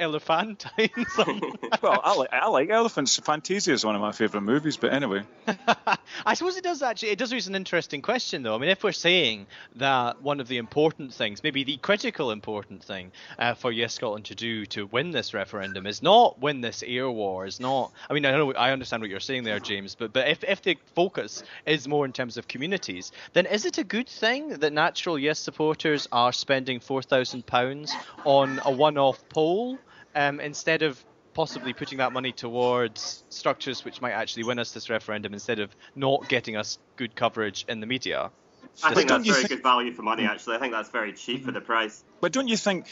elephantine. Well, I like elephants. Fantasia is one of my favourite movies, but anyway. I suppose it does raise an interesting question, though. I mean, if we're saying that one of the important things, maybe the critical important thing for Yes Scotland to do to win this referendum is not win this air war, is not... I mean, I understand what you're saying there, James, but if the focus is more in terms of communities, then is it a good thing that natural Yes supporters are spending £4,000 on a one-off poll instead of possibly putting that money towards structures which might actually win us this referendum instead of not getting us good coverage in the media? I think that's very good value for money, actually. I think that's very cheap for the price. But don't you think,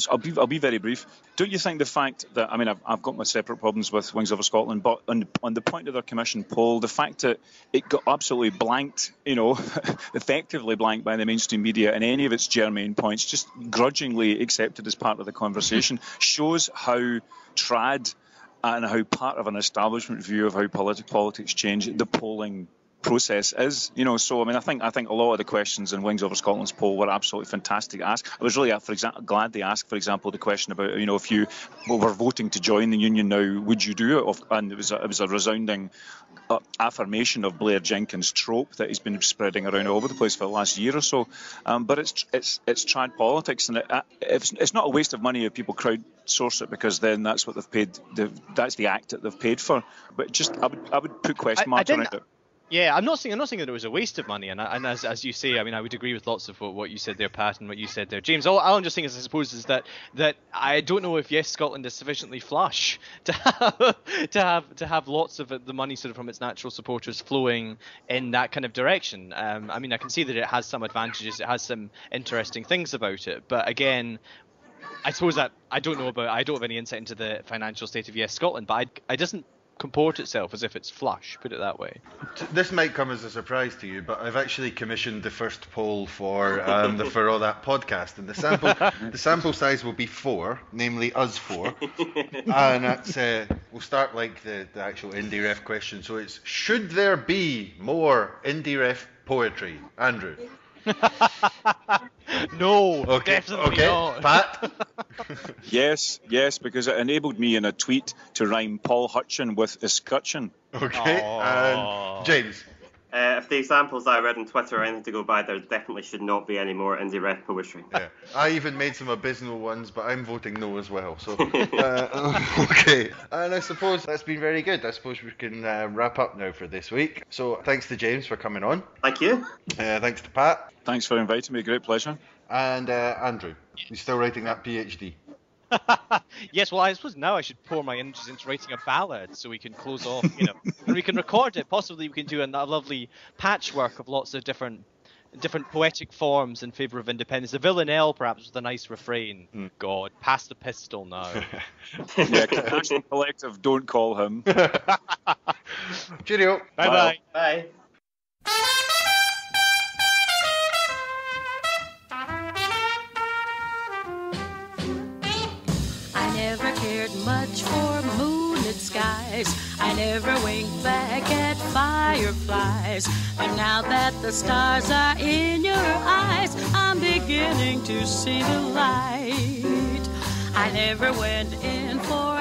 I'll be very brief, don't you think the fact that, I mean, I've got my separate problems with Wings Over Scotland, but on the point of their commission poll, the fact that it got absolutely blanked, effectively blanked by the mainstream media and any of its germane points, just grudgingly accepted as part of the conversation, shows how trad and how part of an establishment view of how politics change the polling process is, so I mean, I think a lot of the questions in Wings Over Scotland's poll were absolutely fantastic to ask. I was really, glad they asked, for example, the question about, if you were voting to join the union now, would you do it? And it was a resounding affirmation of Blair Jenkins' trope that he's been spreading around all over the place for the last year or so. But it's trad politics, and it's not a waste of money if people crowdsource it, because then that's what they've paid. That's the act that they've paid for. But just I would put question marks around it. Yeah, I'm not saying that it was a waste of money, and as you say, I mean, I would agree with lots of what you said there, Pat, and what you said there, James. All I'm just saying is, I suppose, is that I don't know if Yes Scotland is sufficiently flush to have lots of the money sort of from its natural supporters flowing in that kind of direction. I mean, I can see that it has some advantages, it has some interesting things about it, but again, I suppose that I don't have any insight into the financial state of Yes Scotland, but it doesn't comport itself as if it's flush, put it that way. This might come as a surprise to you, but I've actually commissioned the first poll for the For All That podcast, and the sample size will be 4, namely us 4, and that's we'll start like the actual Indy Ref question. So it's, should there be more Indy Ref poetry, Andrew? No, okay, definitely not. Pat? Yes, because it enabled me in a tweet to rhyme Paul Hutchin with escutcheon. Okay, and James? If the examples I read on Twitter are anything to go by, there definitely should not be any more Indie Ref poetry. Yeah, I even made some abysmal ones, but I'm voting no as well. So, okay. And I suppose that's been very good. I suppose we can wrap up now for this week. So, thanks to James for coming on. Thank you. Thanks to Pat. Thanks for inviting me. Great pleasure. And Andrew, you still writing that PhD? Yes, well, I suppose now I should pour my energies into writing a ballad so we can close off, and we can record it. Possibly we can do a lovely patchwork of lots of different poetic forms in favour of independence. A villanelle, perhaps, with a nice refrain. God, pass the pistol now. Yeah, National Collective, don't call him. Cheerio. Bye-bye. Bye. Much for moonlit skies, I never winked back at fireflies, but now that the stars are in your eyes, I'm beginning to see the light. I never went in for